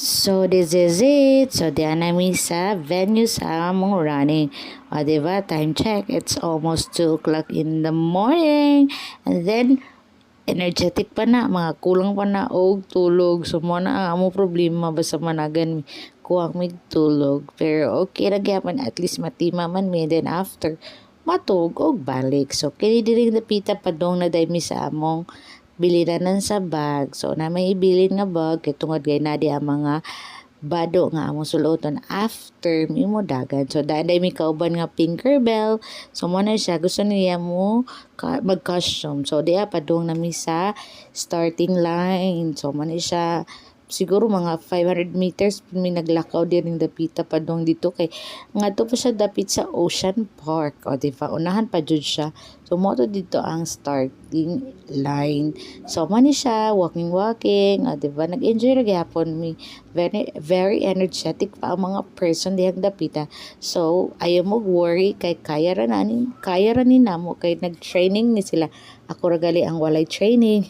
So, this is it. So, diyan namin sa venue sa among running. O, diba? Time check. It's almost 2 o'clock in the morning. And then, energetic pa na. Mga kulang pa na og tulog. So, mo na ang among problema. Basta managan mi. Kuwang mig tulog. Pero, okay na gyapon. At least matima man mi. Then, after, matug og balik. So, kini diring napita padong na day mi sa among bilinan sa bag. So, na may ibilin nga bag, kay tungod gay na di ang mga bado nga among suluton after mi mo dagan. So, daday mi kauban nga Tinkerbell. So, mo na siya. Gusto niya mo mag-costume. So, diya padong na mi sa starting line. So, mo na siya siguro mga 500 meters may naglakaw din ng dapita padong dito kay nga to pa siya dapit sa Ocean Park o diba unahan pa jud siya so mo to dito ang starting line so man siya walking o diba nag-enjoy ra gyapon mi very energetic pa ang mga person dihang dapita so ayaw mo worry kay kaya ra ni namo kay nag-training ni sila ako ra gali ang walay training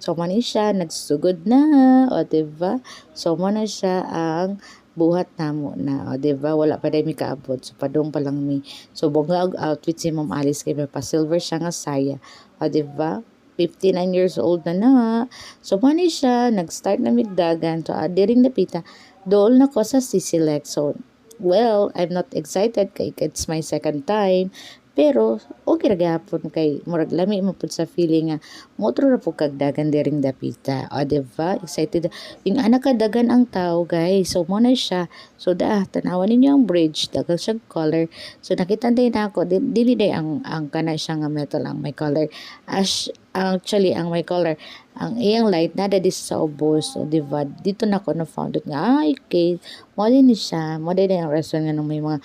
so man siya nagsugod na o diba so mo na siya ang buhat namo na o diba wala pa dai mi kaabot so padong pa lang mi so bongga og outfit si Ma'am Alice kay pa silver siya nga saya o diba 59 years old na. So, mani siya, nag-start na migdagan. So, diring napita, dool na ko sa Sisilek. So, well, I'm not excited kay it's my second time. Pero, okay ra gyapon kay murag lami mo pud sa feeling nga motro ra pud kag dagan diring dapita. O diba? Excited. Yung anak ka dagan ang tao, guys. So mo na siya. So tanawan ninyo ang bridge, dagan siyang color. So nakita din ako dili day ang kana siya nga metal ang may color. Ash actually ang may color ang iyang light na dadi sa ubos so diba dito na ko na found it nga okay mo din siya mo din ang restaurant nga may mga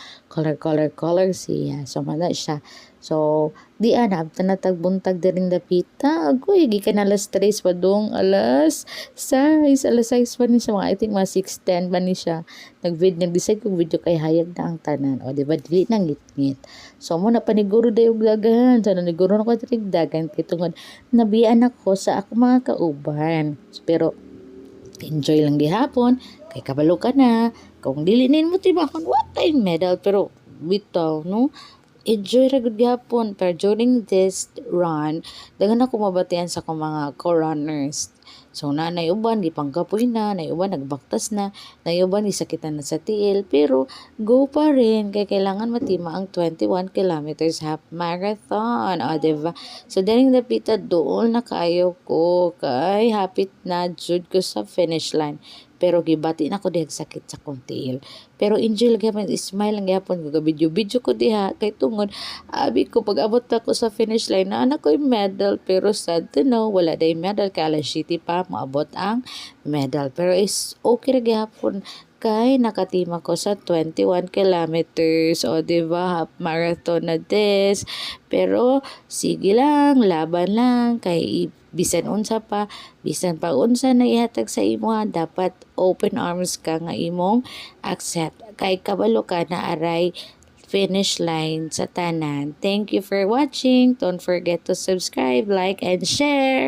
color siya so mana siya so di ana tanatag buntag diring dapita agoy gikan alas 3 pa dong alas 6 pa ni siya mga I think mga 6:10 pa ni siya nag-decide kong video kay hayag na ang tanan o diba dili nang ngit so mo na paniguro dayo og dagan so naniguro na ko diring dagan kay tungod nabiyan ako sa ako mga kauban pero enjoy lang gihapon kay kabalo ka na kung dili nin mo tibakon what time medal pero bitaw no enjoy ra gud gyapon pero during this run daghan ako mabatian sa akong mga co-runners so nanay uban di pangkapoy na nay uban nagbaktas na nay uban gisakitan na sa tiil pero go pa rin kay kailangan matima ang 21 kilometers half marathon o diba so dining napita doon na kayo ko kay hapit na jud ko sa finish line pero gibati na ko dihag sakit sa kong tiil pero enjoy lang gyapon smile lang gyapon ko video ko diha kay tungod abi ko pag abot ako sa finish line na anak ko yung medal pero sad to know wala day medal kay alas 7 pa maabot ang medal pero is okay ra gyapon kay nakatima ko sa 21 kilometers o diba half marathon na des pero sige lang laban lang kay bisan pa unsa na ihatag sa imo dapat open arms ka nga imong accept kay kabalo ka na aray finish line sa tanan. Thank you for watching. Don't forget to subscribe, like, and share.